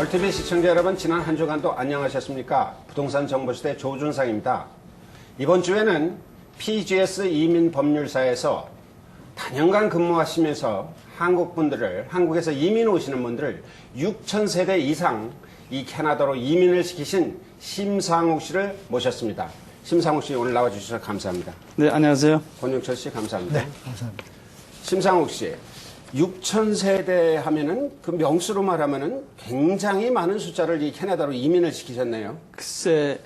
월TV 시청자 여러분, 지난 한 주간도 안녕하셨습니까? 부동산 정보시대 조준상입니다. 이번 주에는 PGS 이민법률사에서 단연간 근무하시면서 한국에서 이민 오시는 분들을 6,000세대 이상 이 캐나다로 이민을 시키신 심상욱 씨를 모셨습니다. 심상욱 씨 오늘 나와주셔서 감사합니다. 네, 안녕하세요. 권용철 씨 감사합니다. 네, 감사합니다. 심상욱 씨, 6,000세대 하면은 그 명수로 말하면은 굉장히 많은 숫자를 이 캐나다로 이민을 시키셨네요. 글쎄,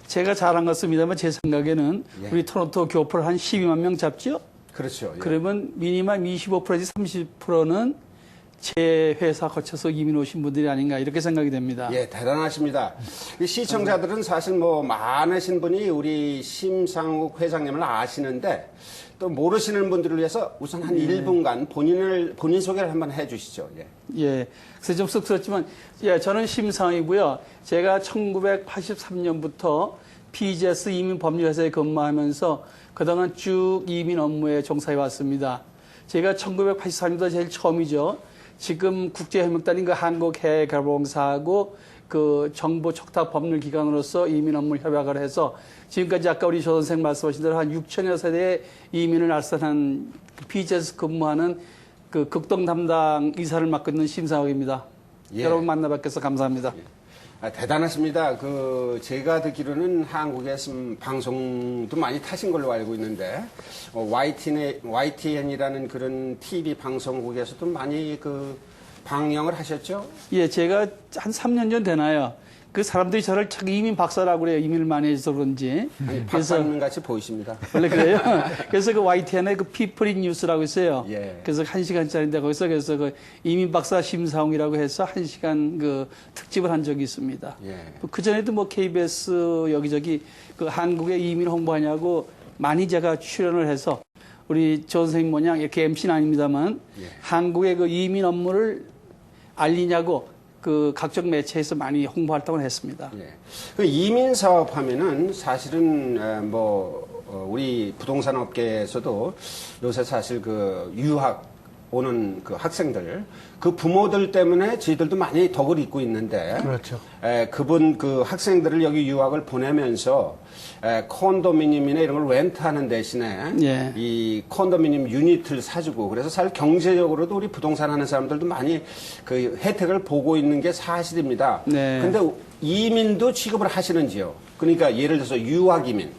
제가 잘한 것입니다만 제 생각에는 예. 우리 토론토 교포를 한 12만 명 잡죠? 그렇죠. 예. 그러면 그러면 미니멈 25%에서 30%는 제 회사 거쳐서 이민 오신 분들이 아닌가 이렇게 생각이 됩니다. 예, 대단하십니다. 이 시청자들은 사실 뭐 많으신 분이 우리 심상욱 회장님을 아시는데 또 모르시는 분들을 위해서 우선 한 1분간 본인 소개를 한번 해 주시죠. 예. 예. 그래서 좀 쑥스럽지만, 예, 저는 심상이고요. 제가 1983년부터 PGS 이민법률회사에 근무하면서 그동안 쭉 이민 업무에 종사해 왔습니다. 제가 1983년도 제일 처음이죠. 지금 국제협력단인 그 한국해외개발공사하고 그 정보 촉탁 법률기관으로서 이민 업무 협약을 해서 지금까지 아까 우리 조 선생 말씀하신 대로 한 6천여 세대의 이민을 알선한 PGS 근무하는 그 극동 담당 이사를 맡고 있는 심상욱입니다. 예. 여러분 만나뵙겠서 감사합니다. 아, 대단하십니다. 제가 듣기로는 한국에서 방송도 많이 타신 걸로 알고 있는데, YTN이라는 그런 TV 방송국에서도 많이 방영을 하셨죠? 예, 제가 한 3년 전 되나요? 그 사람들이 저를 참 이민 박사라고 그래요. 이민을 많이 해서 그런지. 아니, 박사님 같이 보이십니다. 원래 그래요? 그래서 그 YTN에 그 피플 인 뉴스라고 있어요. 예. 그래서 1시간짜리인데 거기서 그래서 그 이민 박사 심사웅이라고 해서 1시간 그 특집을 한 적이 있습니다. 예. 그 전에도 뭐 KBS 여기저기 그 한국에 이민 홍보하냐고 많이 제가 출연을 해서 우리 조 선생님 모양 이렇게 MC는 아닙니다만 예. 한국의 그 이민 업무를 알리냐고 그 각종 매체에서 많이 홍보 활동을 했습니다. 예. 그 이민 사업 하면은 사실은 우리 부동산 업계에서도 요새 사실 그 유학 오는 그 학생들 그 부모들 때문에 저희들도 많이 덕을 잇고 있는데 그렇죠. 그 학생들을 여기 유학을 보내면서 콘도미니엄이나 이런 걸 렌트하는 대신에 예. 이 콘도미니엄 유닛을 사주고 그래서 사실 경제적으로도 우리 부동산 하는 사람들도 많이 그 혜택을 보고 있는 게 사실입니다. 네. 근데 이민도 취급을 하시는지요? 그러니까 예를 들어서 유학 이민.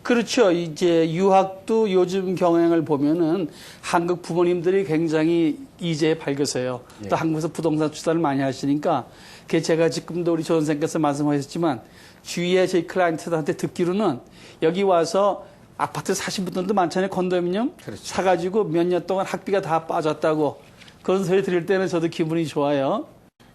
그렇죠. 이제 유학도 요즘 경향을 보면은 한국 부모님들이 굉장히 이제에 밝으세요. 예. 또 한국에서 부동산 투자를 많이 하시니까 그게 제가 지금도 우리 조 선생님께서 말씀하셨지만 주위에 저희 클라이언트들한테 듣기로는 여기 와서 아파트 사신 분들도 많잖아요. 컨도미니엄 그렇죠. 사가지고 몇 년 동안 학비가 다 빠졌다고 그런 소리 들을 때는 저도 기분이 좋아요.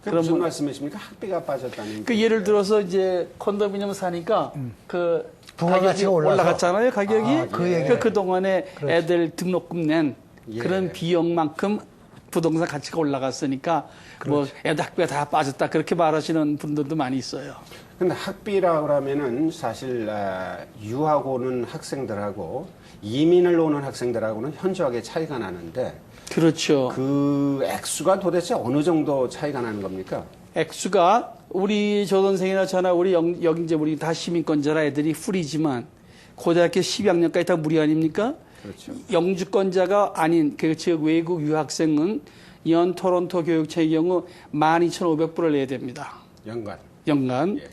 그 무슨 말씀이십니까? 학비가 빠졌다는. 그 예를 들어서 이제 컨도미니엄 사니까 그 부가가치가 올라갔잖아요. 가격이. 아, 그 얘기. 그 동안에 그렇지. 애들 등록금 낸 예. 그런 비용만큼 부동산 가치가 올라갔으니까 뭐 애들 학비가 다 빠졌다 그렇게 말하시는 분들도 많이 있어요. 근데 학비라고 하면은 사실 유학 오는 학생들하고 이민을 오는 학생들하고는 현저하게 차이가 나는데 그렇죠. 그 액수가 도대체 어느 정도 차이가 나는 겁니까? 액수가 우리 조 선생이나 저나 우리 여기 이제 우리 다 시민권자라 애들이 풀이지만 고등학교 12학년까지 다 무리 아닙니까? 그렇죠. 영주권자가 아닌 즉 외국 유학생은 연 토론토 교육청의 경우 12,500불을 내야 됩니다. 연간. 예.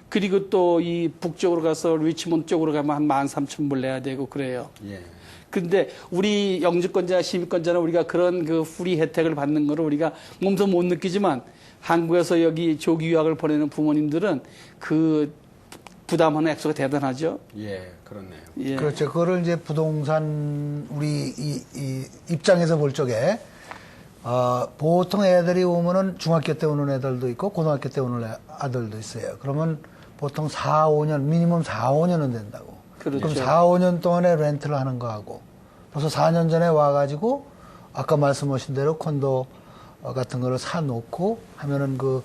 그리고 또 이 북쪽으로 가서 리치몬드 쪽으로 가면 한 13,000불 내야 되고 그래요. 예. 근데 우리 영주권자, 시민권자는 우리가 그런 그 프리 혜택을 받는 거를 우리가 몸소 못 느끼지만 한국에서 여기 조기 유학을 보내는 부모님들은 그 부담하는 액수가 대단하죠. 예, 그렇네요. 예. 그렇죠. 그거를 이제 부동산 우리 이 입장에서 볼 적에 보통 애들이 오면은 중학교 때 오는 애들도 있고 고등학교 때 오는 아들도 있어요. 그러면 보통 4, 5년 미니멈 4, 5년은 된다고. 그렇죠. 그럼 4, 5년 동안에 렌트를 하는 거하고 벌써 4년 전에 와가지고 아까 말씀하신 대로 콘도 같은 거를 사놓고 하면은 그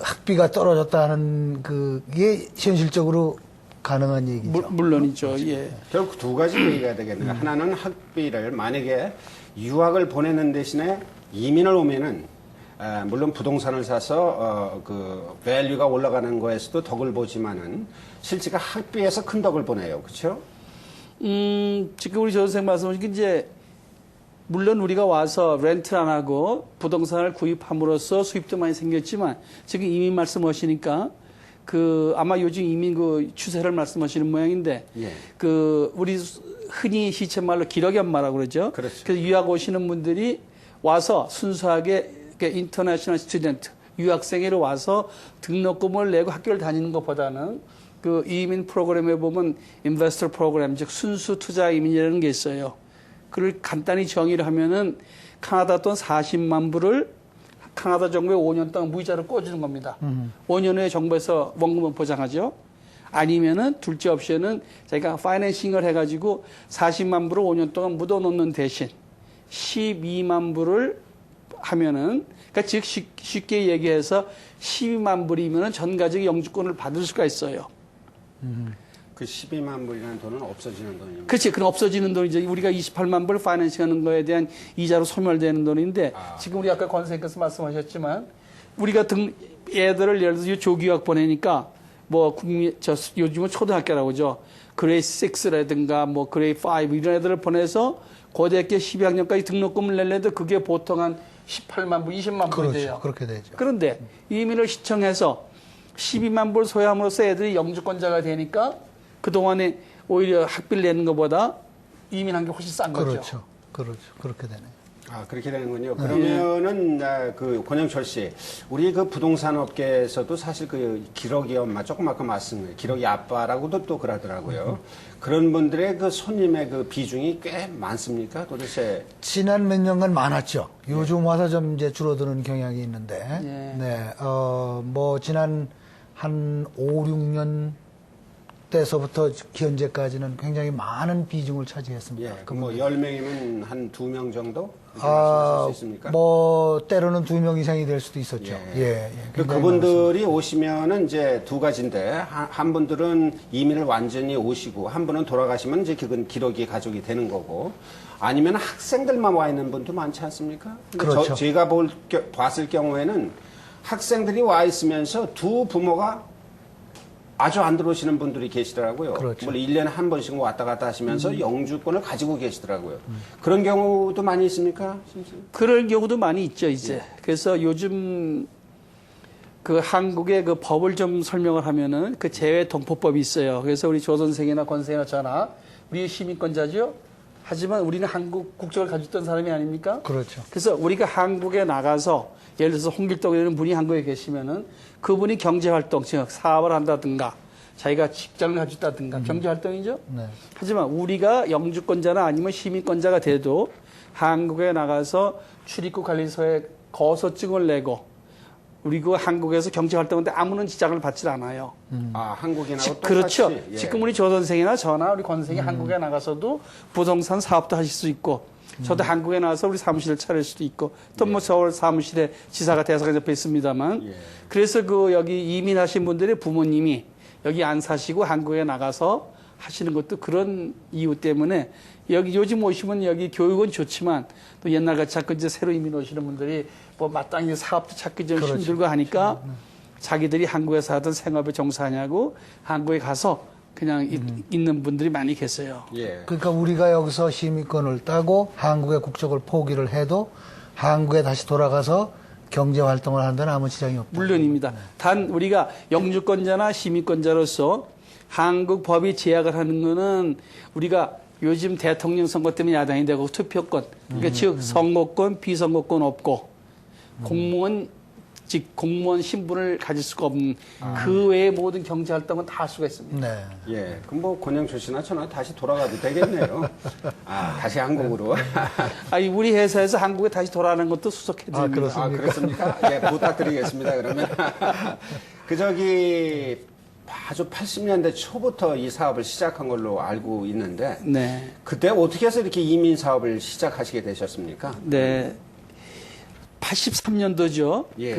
학비가 떨어졌다는 그게 현실적으로 가능한 얘기죠. 물론이죠. 예. 결국 두 가지 얘기가 되겠네요. 하나는 학비를 만약에 유학을 보내는 대신에 이민을 오면은 물론 부동산을 사서 그 밸류가 올라가는 거에서도 덕을 보지만은 실제가 학비에서 큰 덕을 보네요. 그렇죠? 지금 우리 조 선생 말씀하신 이제 물론 우리가 와서 렌트를 안 하고 부동산을 구입함으로써 수입도 많이 생겼지만 지금 이민 말씀하시니까 그 아마 요즘 이민 그 추세를 말씀하시는 모양인데 예. 그 우리 흔히 시쳇말로 기러기엄마라고 그러죠. 그렇죠. 그래서 유학 오시는 분들이 와서 순수하게 인터내셔널 스튜던트 유학생으로 와서 등록금을 내고 학교를 다니는 것보다는 그 이민 프로그램에 보면 인베스터 프로그램 즉 순수 투자 이민이라는 게 있어요. 그걸 간단히 정의를 하면은 카나다 돈 40만 불을 카나다 정부에 5년 동안 무이자로 꿔주는 겁니다. 5년 후에 정부에서 원금은 보장하죠. 아니면은 둘째 옵션은 자기가 파이낸싱을 해가지고 40만 불을 5년 동안 묻어놓는 대신 12만 불을 하면은 그러니까 즉 쉽게 얘기해서 12만 불이면은 전 가족이 영주권을 받을 수가 있어요. 그 12만 불이라는 돈은 없어지는 돈입니다. 그렇지. 그럼 없어지는 돈이죠. 우리가 28만 불 파이낸싱 하는 거에 대한 이자로 소멸되는 돈인데 지금 우리 아까 권 선생님께서 말씀하셨지만 우리가 애들을 예를 들어서 조기유학 보내니까 뭐 요즘은 초등학교라고 그러죠. 그레이드 6라든가 뭐 그레이드 5 이런 애들을 보내서 고등학교 12학년까지 등록금을 내려도 그게 보통 한 18만 불, 20만 불이 돼요. 그렇게 되죠. 그런데 이민을 시청해서 12만 불 소유함으로써 애들이 영주권자가 되니까 그동안에 오히려 학비를 내는 것보다 이민한 게 훨씬 싼 거죠. 그렇죠. 그렇게 되네요. 아, 그렇게 되는군요. 그러면은, 그, 권영철 씨, 우리 그 부동산 업계에서도 사실 그 기러기 엄마, 조금 아까 말씀드린 기러기 아빠라고도 또 그러더라고요. 그런 분들의 그 손님의 그 비중이 꽤 많습니까? 도대체. 지난 몇 년간 많았죠. 요즘 와서 좀 이제 줄어드는 경향이 있는데, 네, 뭐, 지난 한 5, 6년 때서부터 현재까지는 굉장히 많은 비중을 차지했습니다. 예, 그뭐 10명이면 한 2명 정도? 말씀하실 수 있습니까? 뭐, 때로는 2명 이상이 될 수도 있었죠. 그분들이 오시면은 이제 두 가지인데, 한 분들은 이민을 완전히 오시고, 한 분은 돌아가시면 이제 그건 기러기 가족이 되는 거고, 아니면 학생들만 와 있는 분도 많지 않습니까? 근데 그렇죠. 제가 봤을 경우에는 학생들이 와 있으면서 두 부모가 아주 안 들어오시는 분들이 계시더라고요. 그렇죠. 뭐 1년에 한 번씩 왔다 갔다 하시면서 영주권을 가지고 계시더라고요. 그런 경우도 많이 있습니까? 그럴 경우도 많이 있죠, 이제. 그래서 요즘 그 한국의 그 법을 좀 설명을 하면은 그 재외 동포법이 있어요. 그래서 우리 조 선생이나 권 선생이나 저나 우리 시민권자죠. 하지만 우리는 한국 국적을 가지고 있던 사람이 아닙니까? 그렇죠. 그래서 우리가 한국에 나가서 예를 들어서 홍길동이라는 분이 한국에 계시면은 그분이 경제활동, 즉 사업을 한다든가 자기가 직장을 가지고 있다든가 경제활동이죠. 네. 하지만 우리가 영주권자나 아니면 시민권자가 돼도 한국에 나가서 출입국 관리소에 거소증을 내고 그리고 한국에서 경제활동할 때 아무런 지장을 받지 않아요. 아, 한국인하고 똑같이. 그렇죠. 예. 지금 우리 조 선생이나 저나 우리 권 선생이 한국에 나가서도 부동산 사업도 하실 수 있고 저도 한국에 나와서 우리 사무실을 차릴 수도 있고 또 뭐 서울 사무실에 지사가 대사가 옆에 있습니다만 그래서 그 여기 이민하신 분들의 부모님이 여기 안 사시고 한국에 나가서 하시는 것도 그런 이유 때문에 여기 요즘 오시면 여기 교육은 좋지만 또 옛날같이 자꾸 이제 새로 이민 오시는 분들이 뭐 마땅히 사업도 찾기 좀 힘들고 하니까 자기들이 한국에서 하던 생업에 종사하냐고 한국에 가서 그냥 있는 분들이 많이 계세요. 예. 그러니까 우리가 여기서 시민권을 따고 한국의 국적을 포기를 해도 한국에 다시 돌아가서 경제 활동을 하는 데는 아무 지장이 없다. 물론입니다. 단 우리가 영주권자나 시민권자로서 한국 법이 제약을 하는 거는 우리가 요즘 대통령 선거 때문에 야당이 되고 투표권, 그러니까 즉 선거권, 비선거권 없고 공무원 신분을 가질 수가 없는 그 외의 모든 경제 활동은 다 할 수가 있습니다. 네. 예. 그럼 뭐 권영철 씨나 저나 다시 돌아가도 되겠네요. 아, 다시 한국으로. 아니 우리 회사에서 한국에 다시 돌아가는 것도 수속해 드립니다. 그렇습니까? 아, 그렇습니까? 예, 부탁드리겠습니다. 그러면 아주 80년대 초부터 이 사업을 시작한 걸로 알고 있는데 네. 그때 어떻게 해서 이렇게 이민 사업을 시작하시게 되셨습니까? 네. 83년도죠. 예.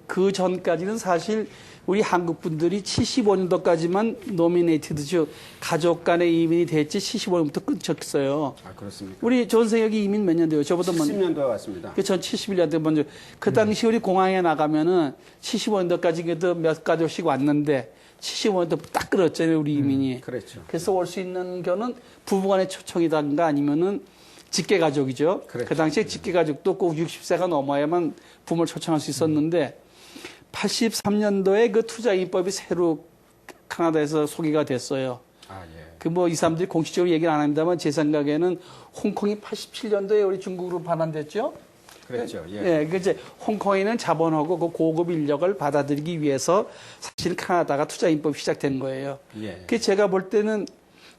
그 전까지는 사실 우리 한국 분들이 75년도까지만 노미네이티드, 즉 가족 간의 이민이 됐지 75년부터 끊겼어요. 아, 그렇습니까? 우리 존생혁이 이민 몇 년도요? 저보다 먼저. 70년도에 왔습니다. 전 71년대 먼저. 그 당시 우리 공항에 나가면은 75년도까지 그래도 몇 가족씩 왔는데 75년도 딱 끊었잖아요, 우리 이민이. 그렇죠. 그래서 올 수 있는 거는 부부간의 초청이든가 아니면은 직계가족이죠. 그렇죠. 그 당시에 직계가족도 꼭 60세가 넘어야만 부모를 초청할 수 있었는데 83년도에 그 투자인법이 새로 캐나다에서 소개가 됐어요. 아, 예. 그 뭐 이 사람들이 공식적으로 얘기를 안 합니다만 제 생각에는 홍콩이 87년도에 우리 중국으로 반환됐죠. 그랬죠. 예. 예, 그 이제 홍콩에는 자본하고 그 고급 인력을 받아들이기 위해서 사실 캐나다가 투자인법이 시작된 거예요. 예. 그 제가 볼 때는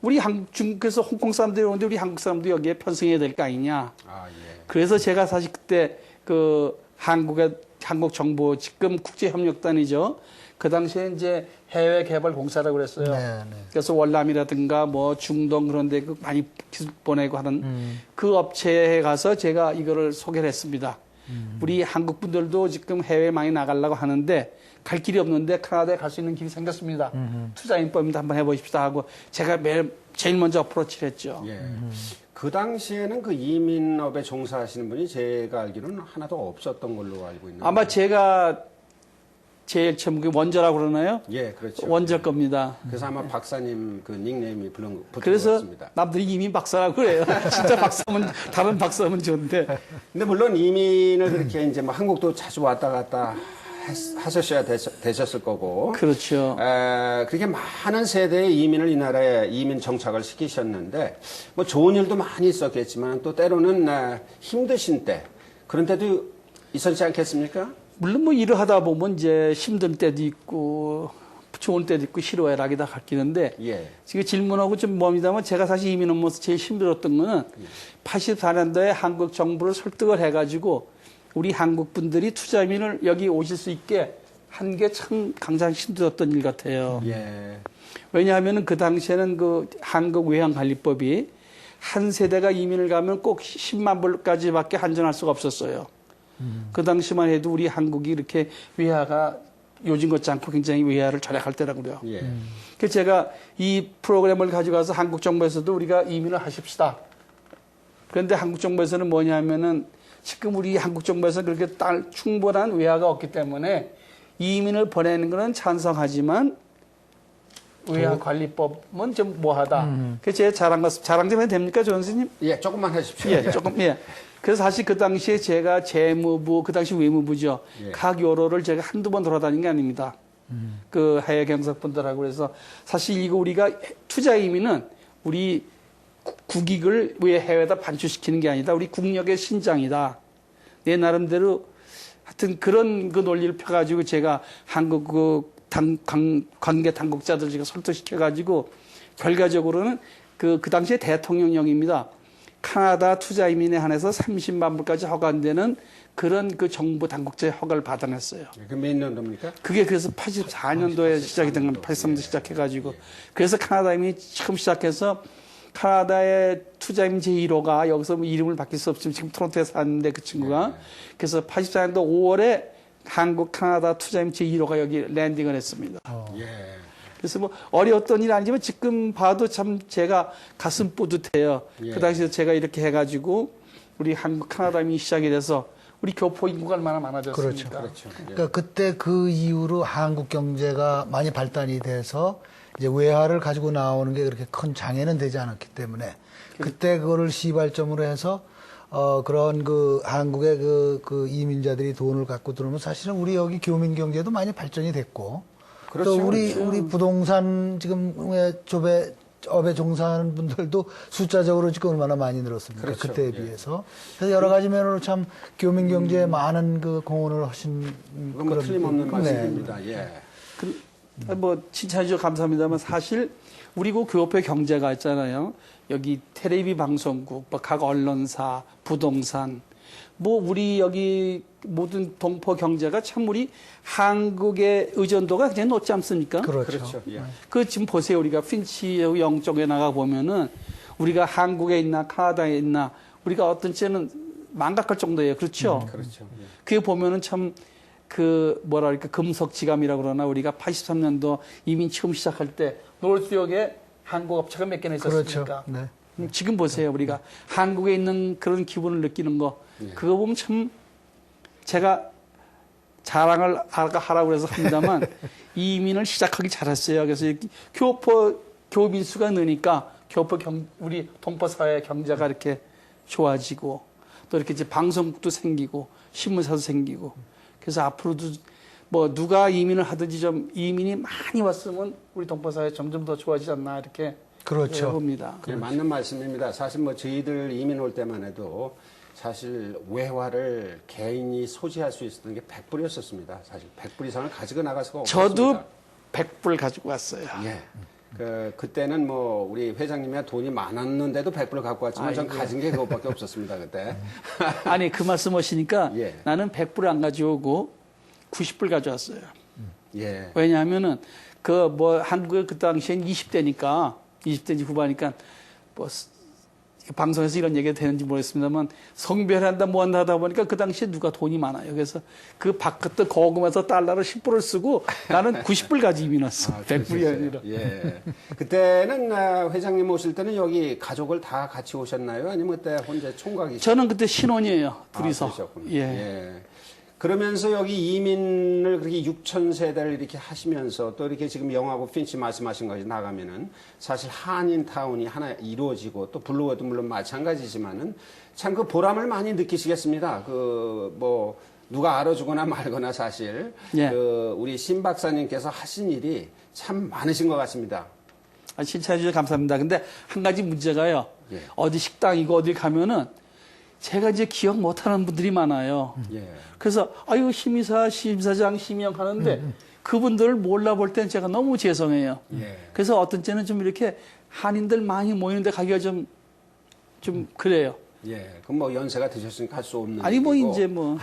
우리 중국에서 홍콩 사람들이 오는데 우리 한국 사람도 여기에 편승해야 될 거 아니냐. 아, 예. 그래서 제가 사실 그때 그 한국 정부 지금 국제협력단이죠. 그 당시에 이제 해외 개발 공사라고 그랬어요. 네, 네. 그래서 월남이라든가 뭐 중동 그런 데 많이 기술 보내고 하는 그 업체에 가서 제가 이거를 소개를 했습니다. 우리 한국 분들도 지금 해외 많이 나가려고 하는데 갈 길이 없는데 캐나다에 갈 수 있는 길이 생겼습니다. 투자인법인데 한번 해보십시다 하고 제가 제일 먼저 어프로치를 했죠. 예. 그 당시에는 그 이민업에 종사하시는 분이 제가 알기로는 하나도 없었던 걸로 알고 있는데. 아마 제가 제일 처음 그 원저라고 그러나요? 예, 그렇죠. 원저 겁니다. 그래서 아마 박사님 그 닉네임이 붙은 것 그래서 같습니다. 남들이 이민 박사라고 그래요. 진짜 박사면 다른 박사면 좋은데. 근데 물론 이민을 그렇게 이제 뭐 한국도 자주 왔다 갔다 하셨어야 되셨을 거고. 그렇죠. 그렇게 많은 세대의 이민을 이 나라에 이민 정착을 시키셨는데 뭐 좋은 일도 많이 있었겠지만 또 때로는 힘드신 때 그런 때도 있었지 않겠습니까? 물론 뭐 일을 하다 보면 이제 힘들 때도 있고 좋은 때도 있고 희로애락이 다 바뀌는데 예. 지금 질문하고 좀 멉니다만 제가 사실 이민 업무에서 제일 힘들었던 거는 84년도에 한국 정부를 설득을 해가지고 우리 한국 분들이 투자 이민을 여기 오실 수 있게 한 게 참 가장 힘들었던 일 같아요. 예. 왜냐하면 그 당시에는 그 한국 외환관리법이 한 세대가 이민을 가면 꼭 10만 불까지밖에 한정할 수가 없었어요. 그 당시만 해도 우리 한국이 이렇게 외화가 요즘 같지 않고 굉장히 외화를 절약할 때라고 그래요. 예. 그래서 제가 이 프로그램을 가져가서 한국 정부에서도 우리가 이민을 하십시다. 그런데 한국 정부에서는 뭐냐면은 지금 우리 한국 정부에서 그렇게 충분한 외화가 없기 때문에 이민을 보내는 것은 찬성하지만 외화 관리법은 좀 뭐하다. 그래서 제 자랑 좀 해도 됩니까, 조 선생님? 예, 조금만 하십시오. 예, 조금, 예. 그래서 사실 그 당시에 제가 재무부, 그 당시 외무부죠. 예. 각 요로를 제가 한두 번 돌아다닌 게 아닙니다. 그 해외 경석분들하고 그래서 사실 이거 우리가 투자 이민은 우리 국익을 왜 해외에다 반출시키는 게 아니다. 우리 국력의 신장이다. 내 나름대로 하여튼 그런 그 논리를 펴가지고 제가 한국 그 관계 당국자들 제가 설득시켜가지고 결과적으로는 그 당시에 대통령령입니다. 캐나다 투자 이민에 한해서 30만 불까지 허가되는 그런 그 정부 당국자의 허가를 받아냈어요. 그 몇 년도입니까? 그게 그래서 84년도에 시작이 된 겁니다. 83년도 시작해가지고. 그래서 캐나다 이민이 처음 시작해서 캐나다의 투자임 제1호가 여기서 뭐 이름을 바뀔 수 없지만 지금 토론토에 사는데 그 친구가 그래서 84년도 5월에 한국 캐나다 투자임 제1호가 여기 랜딩을 했습니다. 예. 그래서 뭐 어려웠던 일 아니지만 지금 봐도 참 제가 가슴 뿌듯해요. 예. 그 당시에 제가 이렇게 해가지고 우리 한국 캐나다임이 시작이 돼서 우리 교포 인구가 얼마나 많아졌습니까? 그렇죠. 예. 그러니까 그때 그 이후로 한국 경제가 많이 발달이 돼서 이제 외화를 가지고 나오는 게 그렇게 큰 장애는 되지 않았기 때문에 그때 그거를 시발점으로 해서 그런 그 한국의 그 이민자들이 돈을 갖고 들어오면 사실은 우리 여기 교민 경제도 많이 발전이 됐고 그렇죠. 또 우리 부동산 지금 업에 종사하는 분들도 숫자적으로 지금 얼마나 많이 늘었습니까? 그렇죠. 그때에 예. 비해서. 그래서 여러 가지 면으로 참 교민 경제에 많은 그 공헌을 하신 그건 뭐 틀림없는 네. 말씀입니다. 예. 뭐 칭찬해 주셔서 감사합니다만 사실 우리 그 교포의 경제가 있잖아요. 여기 텔레비 방송국, 뭐 각 언론사, 부동산, 뭐 우리 여기 모든 동포 경제가 참 우리 한국의 의존도가 굉장히 높지 않습니까? 그렇죠. 예. 그 지금 보세요. 우리가 핀치 영 쪽에 나가 보면은 우리가 한국에 있나 캐나다에 있나 우리가 어떤 때는 망각할 정도예요. 그렇죠? 그렇죠. 예. 그게 보면은 참 뭐랄까 금속지감이라고 그러나 우리가 83년도 이민 처음 시작할 때 노르스역에 한국 업체가 몇 개나 있었습니까? 그렇죠. 네. 지금 보세요. 우리가 한국에 있는 그런 기분을 느끼는 거 그거 보면 참 제가 자랑을 하라고 해서 합니다만 이민을 시작하기 잘했어요. 그래서 이렇게 교민 수가 느니까 우리 동포 사회 경제가 이렇게 좋아지고 또 이렇게 이제 방송국도 생기고 신문사도 생기고 그래서 앞으로도 뭐 누가 이민을 하든지 좀 이민이 많이 왔으면 우리 동포 사회 점점 더 좋아지지 않나 이렇게 그렇죠. 봅니다. 네, 맞는 말씀입니다. 사실 뭐 저희들 이민 올 때만 해도 사실 외화를 개인이 소지할 수 있었던 게 100불이었었습니다. 사실 100불 이상을 가지고 나가서가 저도 없었습니다. 100불 가지고 왔어요. 예. 그때는 뭐 우리 회장님이 돈이 많았는데도 100불 갖고 왔지만 전 가진 게 그것밖에 없었습니다 그때. 아니 그 말씀 하시니까 예. 나는 100불 안 가져오고 90불 가져왔어요. 예. 왜냐하면은 한국에 그 당시엔 20대인지 후반이니까 뭐 방송에서 이런 얘기가 되는지 모르겠습니다만 성별한다 뭐 한다 하다 보니까 그 당시에 누가 돈이 많아요. 그래서 그 바깥 거금에서 달러를 10불을 쓰고 나는 90불 가지고 이민 왔어. 100불이 아니라. 예. 그때는 회장님 오실 때는 여기 가족을 다 같이 오셨나요? 아니면 그때 혼자 총각이? 저는 그때 신혼이에요. 둘이서. 그러셨군요. 예. 예. 그러면서 여기 이민을 그렇게 6천 세대를 이렇게 하시면서 또 이렇게 지금 영하고 핀치 말씀하신 것이 나가면은 사실 한인타운이 하나 이루어지고 또 블루워도 물론 마찬가지지만은 참 그 보람을 많이 느끼시겠습니다. 누가 알아주거나 말거나 사실 예. 우리 신 박사님께서 하신 일이 참 많으신 것 같습니다. 칭찬해 주셔서 감사합니다. 근데 한 가지 문제가요. 예. 어디 식당이고 어디 가면은 제가 이제 기억 못하는 분들이 많아요. 예. 그래서 아유 심사장 심의영 하는데 그분들을 몰라볼 땐 제가 너무 죄송해요. 예. 그래서 어떤 때는 좀 이렇게 한인들 많이 모이는데 가기가 좀 그래요. 예. 그럼 뭐 연세가 드셨으니까 할 수 없는 아니 뭐 일이고. 이제 뭐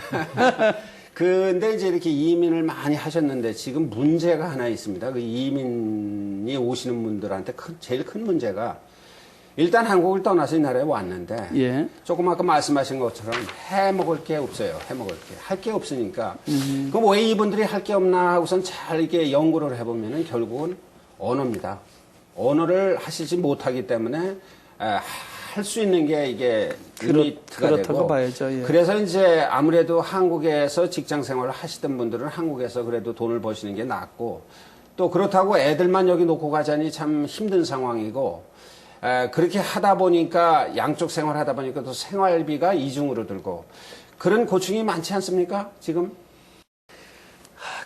근데 이제 이렇게 이민을 많이 하셨는데 지금 문제가 하나 있습니다. 그 이민이 오시는 분들한테 제일 큰 문제가 일단 한국을 떠나서 이 나라에 왔는데 예. 조금 아까 말씀하신 것처럼 해 먹을 게 없어요. 해 먹을 게. 할 게 없으니까. 그럼 왜 이분들이 할 게 없나 하고선 잘 이렇게 연구를 해보면은 결국은 언어입니다. 언어를 하시지 못하기 때문에 할 수 있는 게 이게 리미트가 그렇다고 되고 봐야죠. 예. 그래서 이제 아무래도 한국에서 직장 생활을 하시던 분들은 한국에서 그래도 돈을 버시는 게 낫고 또 그렇다고 애들만 여기 놓고 가자니 참 힘든 상황이고 그렇게 하다 보니까 양쪽 생활하다 보니까 또 생활비가 이중으로 들고 그런 고충이 많지 않습니까? 지금?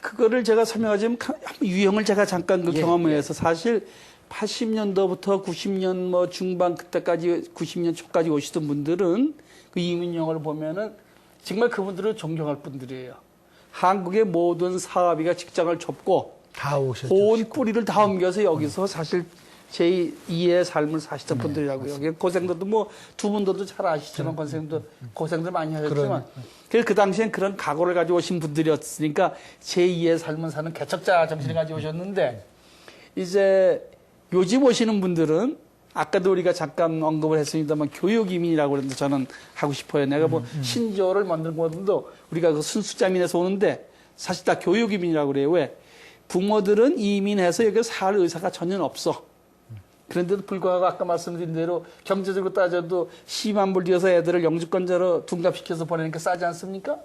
그거를 제가 설명하자면 유형을 제가 잠깐 그 예, 경험을 예. 해서 사실 80년도부터 90년 뭐 중반 그때까지 90년 초까지 오시던 분들은 그 이민 영화를 보면은 정말 그분들은 존경할 분들이에요. 한국의 모든 사업이가 직장을 접고 다 오셨죠. 온 뿌리를 다 옮겨서 여기서 사실 제2의 삶을 사시던 분들이라고요. 고생들도 뭐 두 분들도 잘 아시지만 고생들 많이 하셨지만 그 당시엔 그런 각오를 가지고 오신 분들이었으니까 제2의 삶을 사는 개척자 정신을 가지고 오셨는데 이제 요즘 오시는 분들은 아까도 우리가 잠깐 언급을 했습니다만 교육이민이라고 그러는데 저는 하고 싶어요. 내가 뭐 신조어를 만든 것도 우리가 그 순수자민에서 오는데 사실 다 교육이민이라고 그래요. 왜? 부모들은 이민해서 여기 살 의사가 전혀 없어. 그런데도 불구하고 아까 말씀드린 대로 경제적으로 따져도 10만 불 들여서 애들을 영주권자로 둔갑시켜서 보내니까 싸지 않습니까?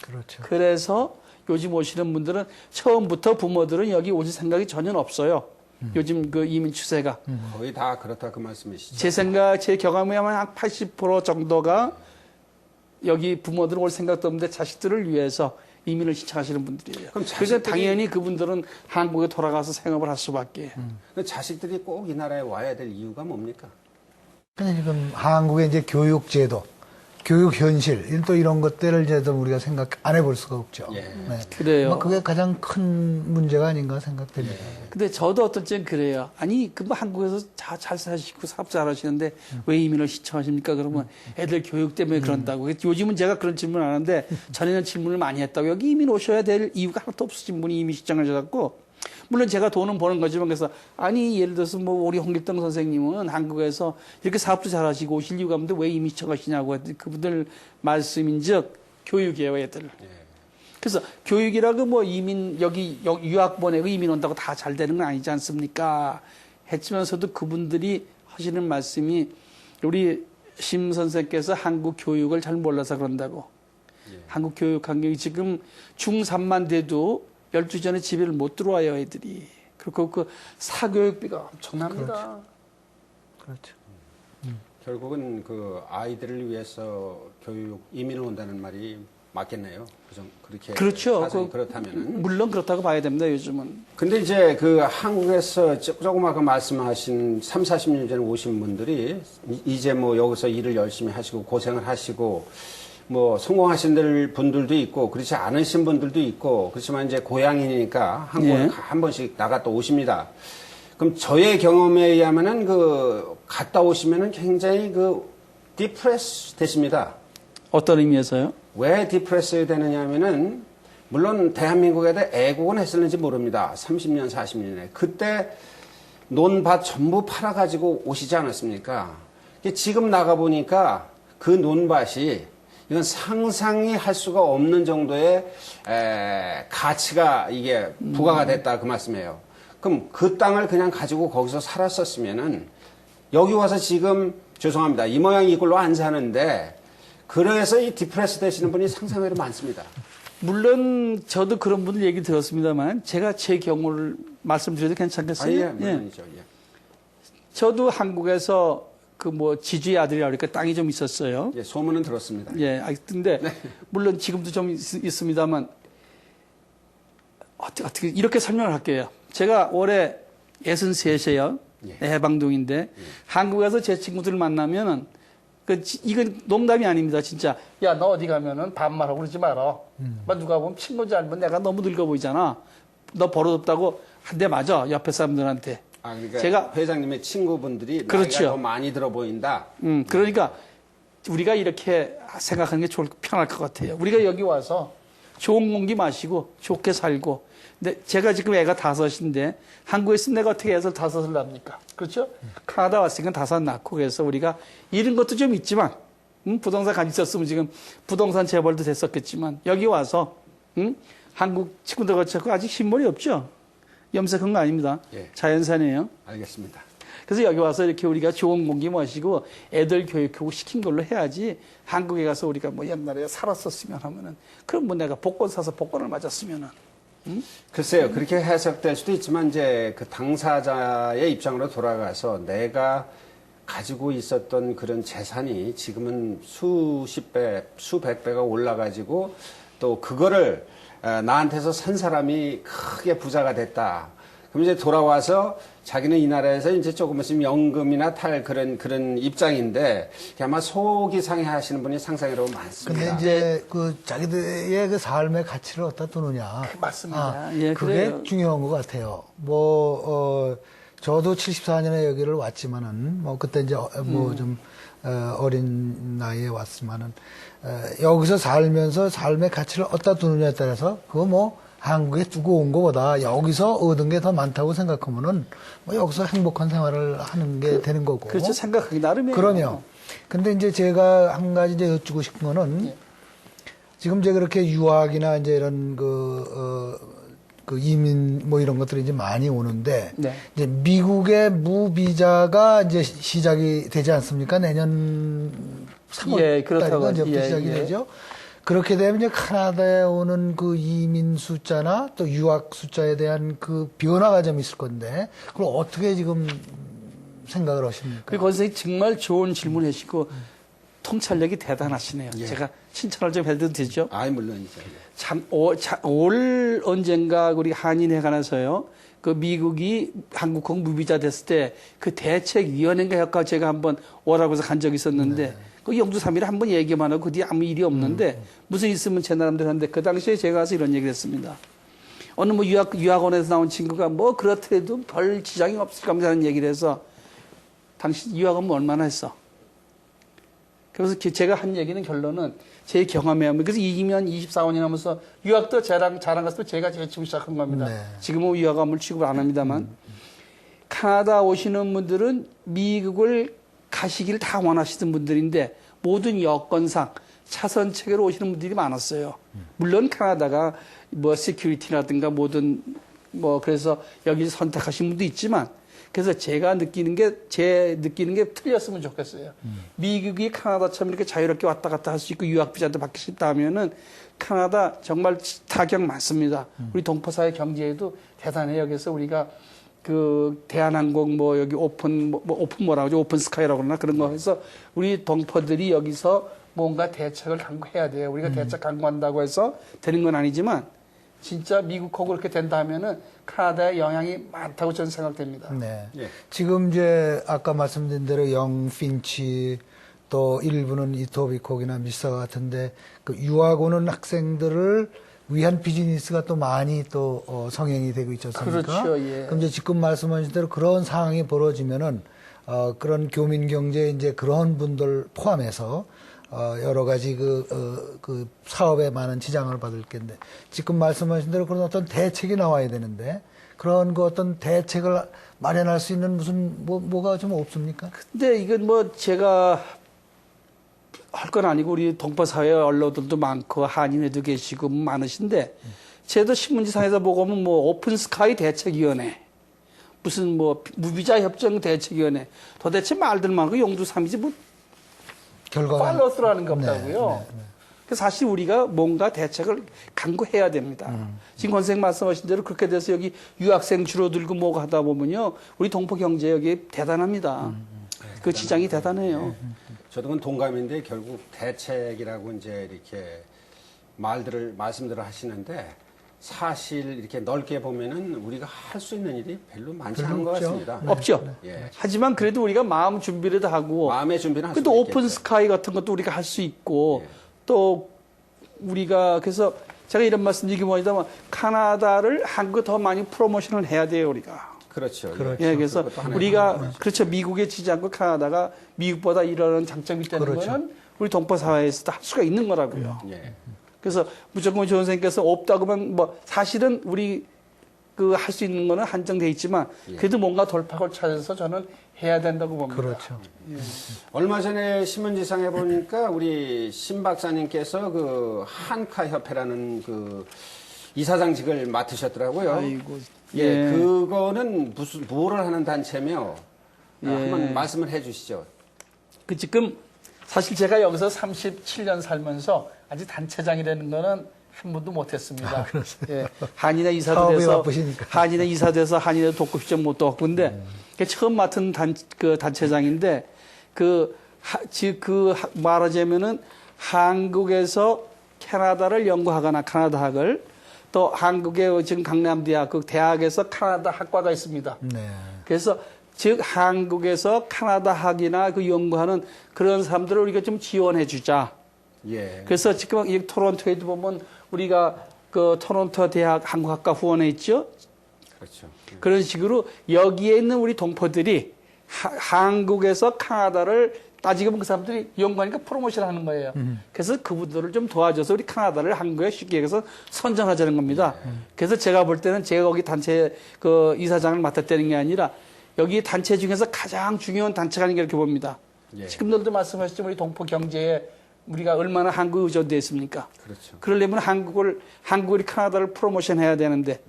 그렇죠. 그래서 요즘 오시는 분들은 처음부터 부모들은 여기 오실 생각이 전혀 없어요. 요즘 그 이민 추세가. 거의 다 그렇다 그 말씀이시죠. 제 경험에 한 80% 정도가 여기 부모들 올 생각도 없는데 자식들을 위해서 이민을 신청하시는 분들이에요. 그럼 그래서 당연히 그분들은 한국에 돌아가서 생업을 할 수밖에. 그 자식들이 꼭 이 나라에 와야 될 이유가 뭡니까? 근데 지금 한국의 이제 교육제도, 교육 현실, 또 이런 것들을 이제 좀 우리가 생각 안 해볼 수가 없죠. 예. 네. 그래요. 뭐 그게 가장 큰 문제가 아닌가 생각됩니다. 근데 저도 어떤 때는 그래요. 아니, 뭐 한국에서 잘 사시고 사업 잘 하시는데 왜 이민을 신청하십니까? 그러면 애들 교육 때문에 그런다고. 요즘은 제가 그런 질문 안 하는데 전에는 질문을 많이 했다고. 여기 이민 오셔야 될 이유가 하나도 없으신 분이 이민 신청하셔갖고 물론 제가 돈은 버는 거지만 그래서 아니 예를 들어서 뭐 우리 홍길동 선생님은 한국에서 이렇게 사업도 잘하시고 오실 이유가 없는데 왜 이미 쳐가시냐고 했더니 그분들 말씀인즉 교육이에요, 애들. 그래서 교육이라고 뭐 이민 여기 유학 보내고 이민 온다고 다 잘 되는 건 아니지 않습니까? 했지만서도 그분들이 하시는 말씀이 우리 심 선생께서 한국 교육을 잘 몰라서 그런다고. 한국 교육 환경이 지금 중3만 돼도 12시 전에 집에를 못 들어와요, 애들이. 그리고 그 사교육비가 엄청납니다. 그렇죠. 결국은 그 아이들을 위해서 교육 이민을 온다는 말이 맞겠네요. 그렇게 그렇죠. 그렇다면은 물론 그렇다고 봐야 됩니다, 요즘은. 근데 이제 그 한국에서 조금 아까 말씀하신 3, 40년 전에 오신 분들이 이제 뭐 여기서 일을 열심히 하시고 고생을 하시고 뭐 성공하신 분들도 있고 그렇지 않으신 분들도 있고 그렇지만 이제 고향이니까 한국에 한 번씩 나갔다 오십니다. 그럼 저의 경험에 의하면은 그 갔다 오시면은 굉장히 그 디프레스 되십니다. 어떤 의미에서요? 왜 디프레스 되느냐 하면은 물론 대한민국에다 애국은 했었는지 모릅니다. 30년, 40년에. 그때 논밭 전부 팔아가지고 오시지 않았습니까? 지금 나가보니까 그 논밭이 이건 상상이 할 수가 없는 정도의 가치가 이게 부과가 됐다 그 말씀이에요. 그럼 그 땅을 그냥 가지고 거기서 살았었으면은 여기 와서 지금 죄송합니다. 이 모양 이꼴로 안 사는데 그래서 이 디프레스 되시는 분이 상상외로 많습니다. 물론 저도 그런 분들 얘기 들었습니다만 제가 제 경우를 말씀드려도 괜찮겠어요? 예, 물론이죠. 예. 저도 한국에서 그 뭐 지주의 아들이라 그러니까 땅이 좀 있었어요. 예, 소문은 들었습니다. 예, 근데 물론 지금도 좀 있습니다만 어떻게 이렇게 설명을 할게요. 제가 올해 63세요. 해방동인데 한국에서 제 친구들을 만나면은 이건 농담이 아닙니다, 진짜. 야, 너 어디 가면은 반말하고 그러지 마라. 누가 보면 친구지 않으면 내가 너무 늙어 보이잖아. 너 버릇없다고 한 대 맞아, 옆에 사람들한테. 아, 그러니까 제가 회장님의 친구분들이 그렇죠. 나이가 더 많이 들어 보인다. 그러니까 우리가 이렇게 생각하는 게 편할 것 같아요. 우리가 여기 와서 좋은 공기 마시고 좋게 살고. 근데 제가 지금 애가 5인데 한국에 있으면 내가 어떻게 애를 5을 낳습니까? 그렇죠? 카나다 왔으니까 5 낳고 그래서 우리가 잃은 것도 좀 있지만 부동산 가지고 있었으면 지금 부동산 재벌도 됐었겠지만 여기 와서 한국 친구들 같이 아직 흰머리 없죠? 염색한 거 아닙니다. 예. 자연산이에요. 알겠습니다. 그래서 여기 와서 이렇게 우리가 좋은 공기 마시고 애들 교육하고 시킨 걸로 해야지 한국에 가서 우리가 뭐 옛날에 살았었으면 하면은 그럼 뭐 내가 복권 사서 복권을 맞았으면은 글쎄요, 그렇게 해석될 수도 있지만 이제 그 당사자의 입장으로 돌아가서 내가 가지고 있었던 그런 재산이 지금은 수십 배, 수백 배가 올라가지고 또 그거를 나한테서 산 사람이 크게 부자가 됐다. 그럼 이제 돌아와서 자기는 이 나라에서 이제 조금 있으면 연금이나 탈 그런 입장인데 아마 속이 상해하시는 분이 상상으로 많습니다. 근데 이제 그 자기들의 그 삶의 가치를 어디다 두느냐. 맞습니다. 예, 그게 그래요. 중요한 것 같아요. 저도 74년에 여기를 왔지만은 뭐 그때 이제 뭐 좀 어린 나이에 왔지만은 여기서 살면서 삶의 가치를 어디다 두느냐에 따라서 그거 뭐 한국에 두고 온 것보다 여기서 얻은 게 더 많다고 생각하면은 뭐 여기서 행복한 생활을 하는 게 되는 거고. 그렇죠. 생각하기 나름이에요. 그럼요. 근데 이제 제가 한 가지 이제 여쭙고 싶은 거는 지금 이제 그렇게 유학이나 이제 이런 그 이민 뭐 이런 것들이 이제 많이 오는데 이제 미국의 무비자가 이제 시작이 되지 않습니까? 내년 3월 달인가 이제 시작이 되죠. 그렇게 되면 이제 카나다에 오는 그 이민 숫자나 또 유학 숫자에 대한 그 변화가 좀 있을 건데 그걸 어떻게 지금 생각을 하십니까? 그리고 선생님 정말 좋은 질문 해주시고 통찰력이 대단하시네요. 예. 제가 칭찬을 좀 해도 되죠? 아이, 물론이죠. 참, 올 언젠가 우리 한인회관에서요. 그 미국이 한국하고 무비자 됐을 때 그 대책위원회인가 해서 제가 한번 오라고 해서 간 적이 있었는데 그 영주삼일에 한번 얘기만 하고 그 뒤에 아무 일이 없는데 무슨 있으면 제 나름대로 하는데 그 당시에 제가 가서 이런 얘기를 했습니다. 어느 뭐 유학원에서 나온 친구가 뭐 그렇더라도 별 지장이 없을 겁니다 하는 얘기를 해서 당신 유학원 뭐 얼마나 했어? 그래서 제가 한 얘기는 결론은 제 경험에 하면 그래서 24년 하면서 유학도 자랑 갔을 때 제가 제일 치고 시작한 겁니다. 네. 지금은 유학 아무리 취급을 안 합니다만 캐나다 오시는 분들은 미국을 가시기를 다 원하시던 분들인데 모든 여건상 차선 체계로 오시는 분들이 많았어요. 물론 캐나다가 뭐 시큐리티라든가 모든 뭐 그래서 여기 선택하신 분도 있지만 그래서 제가 느끼는 게 틀렸으면 좋겠어요. 미국이 캐나다처럼 이렇게 자유롭게 왔다 갔다 할 수 있고 유학 비자도 받기 쉽다 하면은 캐나다 정말 타격 많습니다. 우리 동포사회 경제에도 대단해요. 그래서 우리가 그 대한항공 뭐 여기 오픈 뭐라고 하죠? 오픈 스카이라고 그러나 그런 거 해서 우리 동포들이 여기서 뭔가 대책을 강구해야 돼요. 우리가 대책 강구한다고 해서 되는 건 아니지만 진짜 미국하고 그렇게 된다면은 캐나다에 영향이 많다고 저는 생각됩니다. 네. 예. 지금 이제 아까 말씀드린 대로 영 핀치 또 일부는 이토비콕이나 미사 같은데 그 유학 오는 학생들을 위한 비즈니스가 또 많이 또 성행이 되고 있지 않습니까? 그렇죠. 예. 그럼 이제 지금 말씀하신 대로 그런 상황이 벌어지면은 그런 교민 경제 이제 그런 분들 포함해서 여러 가지 그 사업에 많은 지장을 받을 텐데 지금 말씀하신 대로 그런 어떤 대책이 나와야 되는데 그런 그 어떤 대책을 마련할 수 있는 무슨 뭐가 좀 없습니까? 근데 이건 뭐 제가 할 건 아니고 우리 동포사회 언론들도 많고 한인회도 계시고 많으신데 제도 신문지상에서 보고 오면 뭐 오픈스카이 대책위원회 무슨 뭐 무비자 협정 대책위원회 도대체 말들 많고 용두삼이지 뭐 결과가 팔로스라는 게 없다고요. 네. 그래서 사실 우리가 뭔가 대책을 강구해야 됩니다. 지금 권선생 말씀하신 대로 그렇게 돼서 여기 유학생 줄어들고 뭐가 하다 보면요. 우리 동포 경제 여기 대단합니다. 그 지장이 대단해요. 저도 그 동감인데 결국 대책이라고 이제 이렇게 말씀들을 하시는데 사실 이렇게 넓게 보면은 우리가 할 수 있는 일이 별로 많지 않은 것 없죠. 같습니다. 없죠. 예. 하지만 그래도 우리가 마음 준비를 다 하고 마음의 준비는 할 또 수도 오픈 있겠죠. 스카이 같은 것도 우리가 할 수 있고 예. 또 우리가 그래서 제가 이런 말씀 드리기 뭐냐면 캐나다를 한국 더 많이 프로모션을 해야 돼요 우리가. 그렇죠. 예, 그래서 그것도 하나의 우리가 방법이죠. 그렇죠 미국에 지지 않고 캐나다가 미국보다 이런 장점이 있다는 그렇죠. 거는 우리 동포 사회에서도 할 수가 있는 거라고요. 예. 그래서 무조건 조 선생님께서 없다고만 뭐 사실은 우리 그 할 수 있는 거는 한정돼 있지만 그래도 뭔가 돌파구를 찾아서 저는 해야 된다고 봅니다. 그렇죠. 얼마 전에 신문지상에 보니까 우리 신 박사님께서 그 한카협회라는 그 이사장직을 맡으셨더라고요. 아이고. 예, 그거는 뭐를 하는 단체며 예. 한번 말씀을 해주시죠. 그 지금 사실 제가 여기서 37년 살면서 아직 단체장이라는 거는 한 번도 못했습니다. 예, 한인회 이사도 사업이 돼서 바쁘시니까. 한인회 이사돼서 한인회 돕고 시점 못 얻고 근데 처음 맡은 단체장인데 말하자면은 한국에서 캐나다를 연구하거나 캐나다학을 또 한국의 지금 강남대학 그 대학에서 캐나다 학과가 있습니다. 네. 그래서 즉 한국에서 캐나다학이나 그 연구하는 그런 사람들을 우리가 좀 지원해 주자. 예. 그래서 지금 이 토론토에도 보면 우리가 그 토론토 대학 한국학과 후원회 있죠. 그렇죠. 그런 식으로 여기에 있는 우리 동포들이 한국에서 캐나다를 따지고 보면 그 사람들이 연구하니까 프로모션 하는 거예요. 그래서 그분들을 좀 도와줘서 우리 캐나다를 한국에 쉽게 얘기해서 선전하자는 겁니다. 그래서 제가 볼 때는 제가 거기 단체 그 이사장을 맡았다는 게 아니라 여기 단체 중에서 가장 중요한 단체가 아닌가 이렇게 봅니다. 예. 지금들도 말씀하셨지만 우리 동포 경제에 우리가 얼마나 한국 의존되어 있습니까? 그렇죠. 그러려면 한국이 캐나다를 프로모션 해야 되는데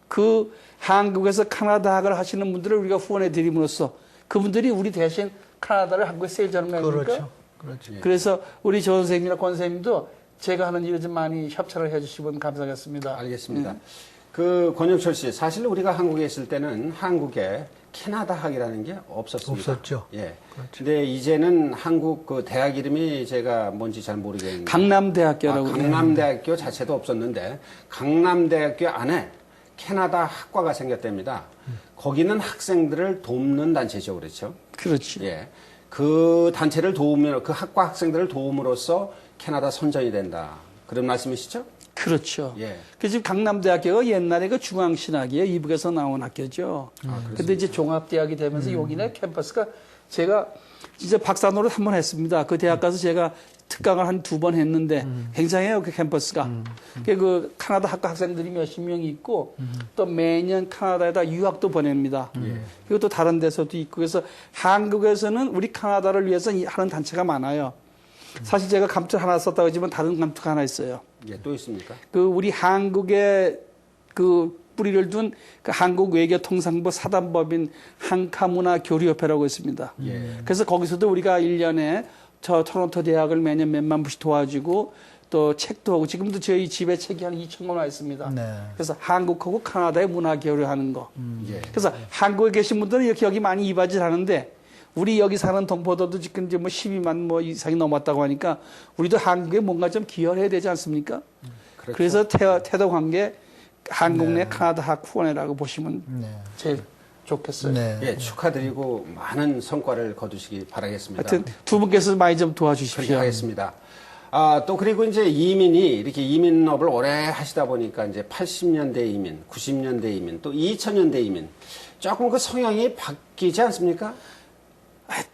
그 한국에서 캐나다학을 하시는 분들을 우리가 후원해 드림으로써 그분들이 우리 대신 캐나다를 한국에 세일하는 거 아닙니까? 그렇죠. 그렇죠. 예. 그래서 우리 조 선생님이나 권 선생님도 제가 하는 일을 좀 많이 협찬을 해주시면 감사하겠습니다. 알겠습니다. 그 권영철 씨, 사실 우리가 한국에 있을 때는 한국에 캐나다학이라는 게 없었습니다. 없었죠. 예. 근데 이제는 한국 그 대학 이름이 제가 뭔지 잘 모르겠는데 강남대학교라고. 강남대학교 자체도 없었는데 강남대학교 안에 캐나다 학과가 생겼답니다. 거기는 학생들을 돕는 단체죠, 그렇죠? 그렇지. 예. 그 단체를 도우며 그 학과 학생들을 도움으로써 캐나다 선전이 된다. 그런 말씀이시죠? 그렇죠. 예. 그 지금 강남대학교가 옛날에 그 중앙신학이에요. 이북에서 나온 학교죠. 근데 이제 종합대학이 되면서 여기네 캠퍼스가 제가 진짜 박사 노릇 한 번 했습니다. 그 대학 가서 제가 특강을 한 2번 했는데 굉장해요, 그 캠퍼스가. 그 카나다 학과 학생들이 몇십 명 있고 또 매년 카나다에다 유학도 보냅니다. 그리고 또 다른 데서도 있고 그래서 한국에서는 우리 카나다를 위해서 하는 단체가 많아요. 사실 제가 감투 하나 썼다고 하지만 다른 감투가 하나 있어요. 예, 또 있습니까? 그 우리 한국의 그 뿌리를 둔 그 한국외교통상부 사단법인 한카문화교류협회라고 있습니다. 예. 그래서 거기서도 우리가 1년에 저 토론토 대학을 매년 몇만 부씩 도와주고 또 책도 하고 지금도 저희 집에 책이 한 2,000권 와 있습니다. 네. 그래서 한국하고 카나다의 문화 교류하는 거. 예. 그래서 한국에 계신 분들은 이렇게 여기 많이 이바지를 하는데 우리 여기 사는 동포들도 지금 이제 뭐 12만 뭐 이상이 넘었다고 하니까 우리도 한국에 뭔가 좀 기여를 해야 되지 않습니까? 그렇죠. 그래서 태도 관계 한국 내 카나다 학 후원회라고 보시면 네. 제일 좋겠어요. 네. 예, 축하드리고 많은 성과를 거두시기 바라겠습니다. 하여튼 두 분께서 많이 좀 그렇게 도와주십시오. 하겠습니다. 또 그리고 이제 이민이 이렇게 이민업을 오래 하시다 보니까 이제 80년대 이민, 90년대 이민, 또 2000년대 이민 조금 그 성향이 바뀌지 않습니까?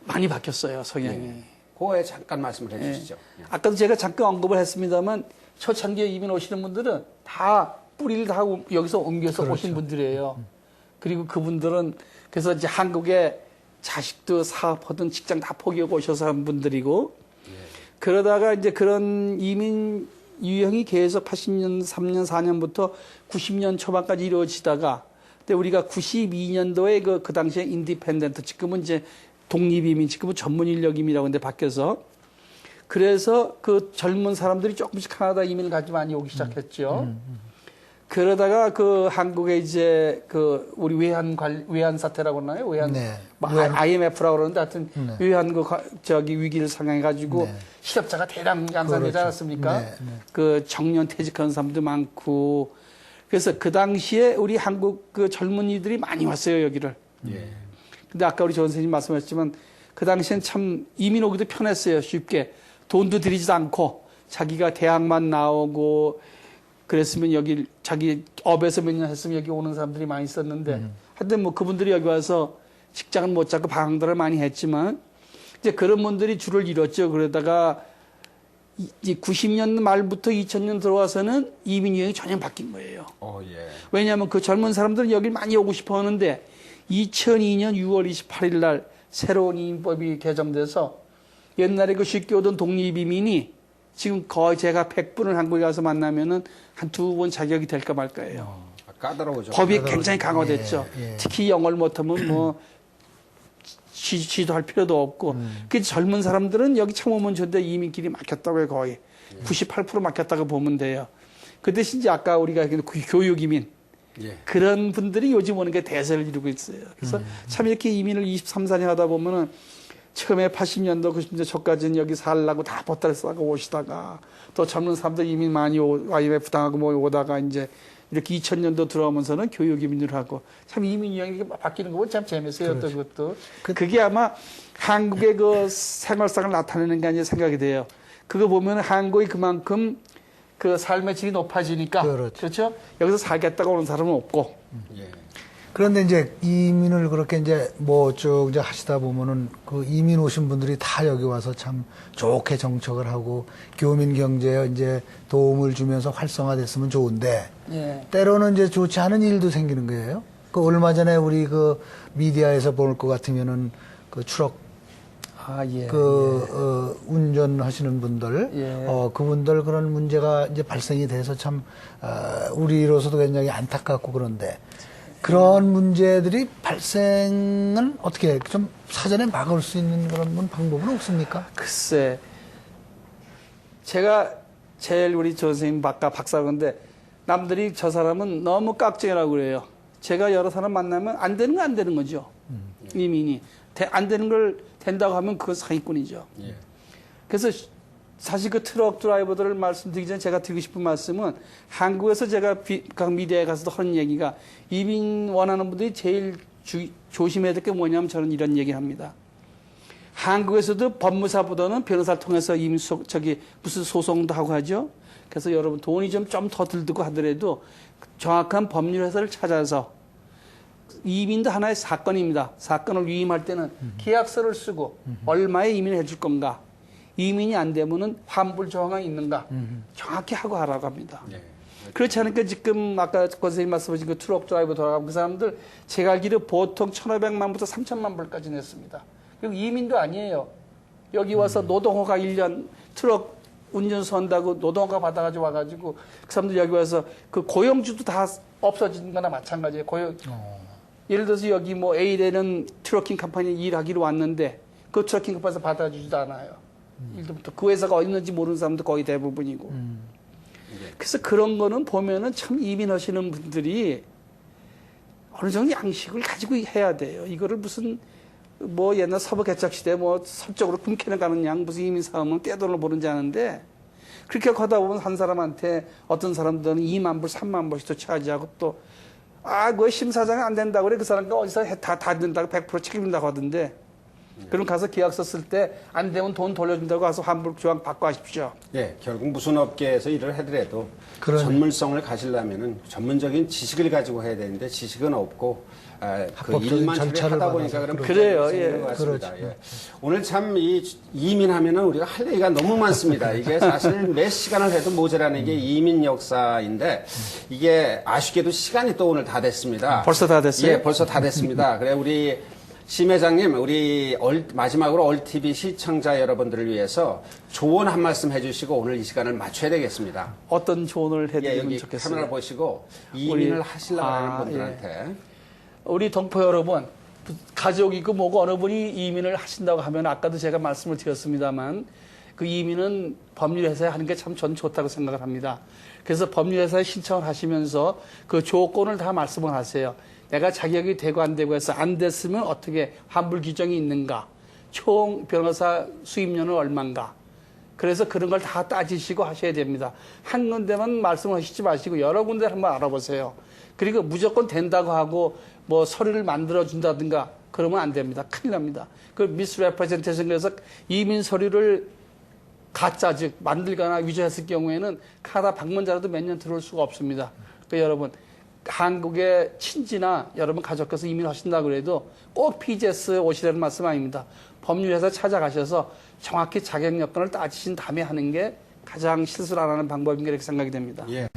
많이 바뀌었어요, 성향이. 그거에 잠깐 말씀을 해주시죠. 아까도 제가 잠깐 언급을 했습니다만 초창기에 이민 오시는 분들은 다 뿌리를 다 여기서 옮겨서 오신 분들이에요. 그리고 그분들은 그래서 이제 한국에 자식도 사업하든 직장 다 포기하고 오셔서 한 분들이고 그러다가 이제 그런 이민 유형이 계속 80년, 3년, 4년부터 90년 초반까지 이루어지다가 근데 우리가 92년도에 그 당시에 인디펜던트 지금은 이제 독립이민 지금은 전문인력이민이라고 하는데 바뀌어서 그래서 그 젊은 사람들이 조금씩 카나다 이민을 가지고 많이 오기 시작했죠. 그러다가 그 한국에 이제 그 우리 외환 사태라고 하나요? 외환 네. 뭐 IMF라고 그러는데 하여튼 네. 외환 저기 위기를 상황해 가지고 네. 실업자가 대량 양산되지 그렇죠. 않았습니까? 네, 네. 그 정년 퇴직하는 사람도 많고 그래서 그 당시에 우리 한국 그 젊은이들이 많이 왔어요, 여기를. 예. 근데 아까 우리 조 선생님 말씀하셨지만 그 당시엔 참 이민 오기도 편했어요. 쉽게. 돈도 들이지도 않고 자기가 대학만 나오고 그랬으면 여기 자기 업에서 몇 년 했으면 여기 오는 사람들이 많이 있었는데 하여튼 뭐 그분들이 여기 와서 직장은 못 잡고 방황들을 많이 했지만 이제 그런 분들이 줄을 이뤘죠. 그러다가 이제 90년 말부터 2000년 들어와서는 이민 유형이 전혀 바뀐 거예요. 예. 왜냐하면 그 젊은 사람들은 여기 많이 오고 싶어 하는데 2002년 6월 28일 날 새로운 이민법이 개정돼서 옛날에 그 쉽게 오던 독립이민이 지금 거의 제가 100분을 한국에 가서 만나면은 한 2번 자격이 될까 말까예요. 까다로우죠. 법이 굉장히 강화됐죠. 예, 예. 특히 영어를 못하면 뭐 지도할 필요도 없고. 그 젊은 사람들은 여기 처음 오면 좋은데 이민길이 막혔다고 해요, 거의. 98% 막혔다고 보면 돼요. 그 대신 이제 아까 우리가 얘기한 교육이민. 예. 그런 분들이 요즘 오는 게 대세를 이루고 있어요. 그래서 참 이렇게 이민을 23, 4년 하다 보면은 처음에 80년도, 90년도 초까지는 여기 살라고 다 보따리 싸고 오시다가 또 젊은 사람들 이민 많이 IMF 당하고 뭐 오다가 이제 이렇게 2000년도 들어오면서는 교육 이민을 하고 참 이민 유형이 이렇게 바뀌는 거 보면 참 재밌어요. 또 그것도. 그게 아마 한국의 그 생활상을 나타내는 게 아니라 생각이 돼요. 그거 보면 한국이 그만큼 그 삶의 질이 높아지니까. 그렇죠. 여기서 살겠다고 오는 사람은 없고. 예. 그런데 이제 이민을 그렇게 이제 뭐 쭉 이제 하시다 보면은 그 이민 오신 분들이 다 여기 와서 참 좋게 정착을 하고 교민 경제에 이제 도움을 주면서 활성화됐으면 좋은데 예. 때로는 이제 좋지 않은 일도 생기는 거예요. 그 얼마 전에 우리 그 미디어에서 볼 것 같으면은 그 추락 예. 운전하시는 분들, 예. 그분들 그런 문제가 이제 발생이 돼서 참, 우리로서도 굉장히 안타깝고 그런데, 그런 문제들이 발생은 어떻게 좀 사전에 막을 수 있는 그런 방법은 없습니까? 글쎄, 제가 제일 우리 조 선생님 박사건데 남들이 저 사람은 너무 깍쟁이라고 그래요. 제가 여러 사람 만나면 안 되는 거 안 되는 거죠. 이민이. 안 되는 걸 된다고 하면 그건 사기꾼이죠. 예. 그래서 사실 그 트럭 드라이버들을 말씀드리기 전에 제가 드리고 싶은 말씀은 한국에서 제가 각 미디어에 가서도 하는 얘기가 이민 원하는 분들이 제일 조심해야 될 게 뭐냐면 저는 이런 얘기 합니다. 한국에서도 법무사보다는 변호사를 통해서 이민 무슨 소송도 하고 하죠. 그래서 여러분 돈이 좀 더 들고 하더라도 정확한 법률 해설을 찾아서 이민도 하나의 사건입니다. 사건을 위임할 때는 계약서를 쓰고 얼마에 이민을 해줄 건가, 이민이 안 되면은 환불 조항이 있는가 정확히 하고 하라고 합니다. 네. 그렇지 않으니까 지금 아까 선생님 말씀하신 그 트럭 드라이버 돌아가고 그 사람들 제가 알기로 보통 1,500만부터 3,000만 불까지 냈습니다. 그리고 이민도 아니에요. 여기 와서 노동허가 1년 트럭 운전수 한다고 노동허가 받아가지고 와가지고 그 사람들 여기 와서 그 고용주도 다 없어진 거나 마찬가지예요. 예를 들어서 여기 뭐 A라는 트러킹 컴퍼니 일하기로 왔는데 그 트러킹 컴퍼니에서 받아주지도 않아요. 일부터 그 회사가 어디 있는지 모르는 사람도 거의 대부분이고. 그래서 그런 거는 보면은 참 이민하시는 분들이 어느 정도 양식을 가지고 해야 돼요. 이거를 무슨 뭐 옛날 서부 개척 시대 뭐 서쪽으로 꿈캐는 가는 양 무슨 이민 사업은 떼돈을 모르는지 아는데 그렇게 하다 보면 한 사람한테 어떤 사람들은 2만 불, 3만 불씩 또 차지하고 또 그 심사장이 안 된다고 그래. 그 사람과 어디서 다 된다고 100% 책임진다고 하던데. 그럼 가서 계약서 쓸 때 안 되면 돈 돌려준다고 가서 환불 조항 받고 하십시오. 예, 결국 무슨 업계에서 일을 하더라도 그러네. 전문성을 가지려면은 전문적인 지식을 가지고 해야 되는데 지식은 없고 그 합법적인 일만 절차를 하다 보니까 받아서 그런 그래요, 문제가 생기는 예. 것 같습니다. 그렇죠. 예. 오늘 참 이 이민하면은 우리가 할 얘기가 너무 많습니다. 이게 사실 몇 시간을 해도 모자라는 게 이민 역사인데 이게 아쉽게도 시간이 또 오늘 다 됐습니다. 벌써 다 됐어요? 예, 벌써 다 됐습니다. 그래 우리 심 회장님, 우리 마지막으로 얼TV 시청자 여러분들을 위해서 조언 한 말씀 해주시고 오늘 이 시간을 맞춰야 되겠습니다. 어떤 조언을 예, 해드리면 여기 좋겠어요. 카메라 보시고 이민을 하시려고 하는 분들한테 우리 동포 여러분, 가족이고 뭐고 어느 분이 이민을 하신다고 하면 아까도 제가 말씀을 드렸습니다만 그 이민은 법률회사에 하는 게 참 전 좋다고 생각을 합니다. 그래서 법률회사에 신청을 하시면서 그 조건을 다 말씀을 하세요. 내가 자격이 되고 안 되고 해서 안 됐으면 어떻게 환불 규정이 있는가, 총 변호사 수임료는 얼마인가. 그래서 그런 걸 다 따지시고 하셔야 됩니다. 한 군데만 말씀을 하시지 마시고 여러 군데를 한번 알아보세요. 그리고 무조건 된다고 하고 뭐 서류를 만들어준다든가 그러면 안 됩니다. 큰일 납니다. 그 미스레프레젠테이션에서 이민 서류를 가짜 즉 만들거나 위조했을 경우에는 카나다 방문자라도 몇 년 들어올 수가 없습니다. 그러니까 여러분 한국의 친지나 여러분 가족께서 이민하신다고 그래도 꼭 PGS 오시라는 말씀 아닙니다. 법률회사 찾아가셔서 정확히 자격 여건을 따지신 다음에 하는 게 가장 실수를 안 하는 방법인가 이렇게 생각이 됩니다. 예.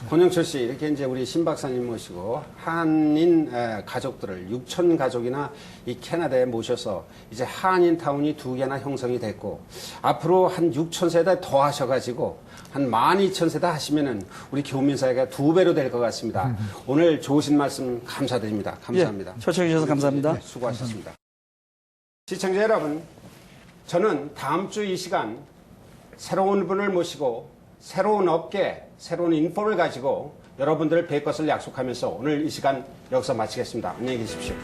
권영철 씨, 이렇게 이제 우리 신 박사님 모시고 한인 가족들을 6천 가족이나 이 캐나다에 모셔서 이제 한인 타운이 2개나 형성이 됐고 앞으로 한 6천 세대 더 하셔가지고 한 12,000세대 하시면은 우리 교민 사회가 2배로 될 것 같습니다. 오늘 좋으신 말씀 감사드립니다. 감사합니다. 예, 초청해 주셔서 감사합니다. 네, 수고하셨습니다. 시청자 여러분, 저는 다음 주 이 시간 새로운 분을 모시고 새로운 업계, 새로운 인포를 가지고 여러분들을 뵐 것을 약속하면서 오늘 이 시간 여기서 마치겠습니다. 안녕히 계십시오.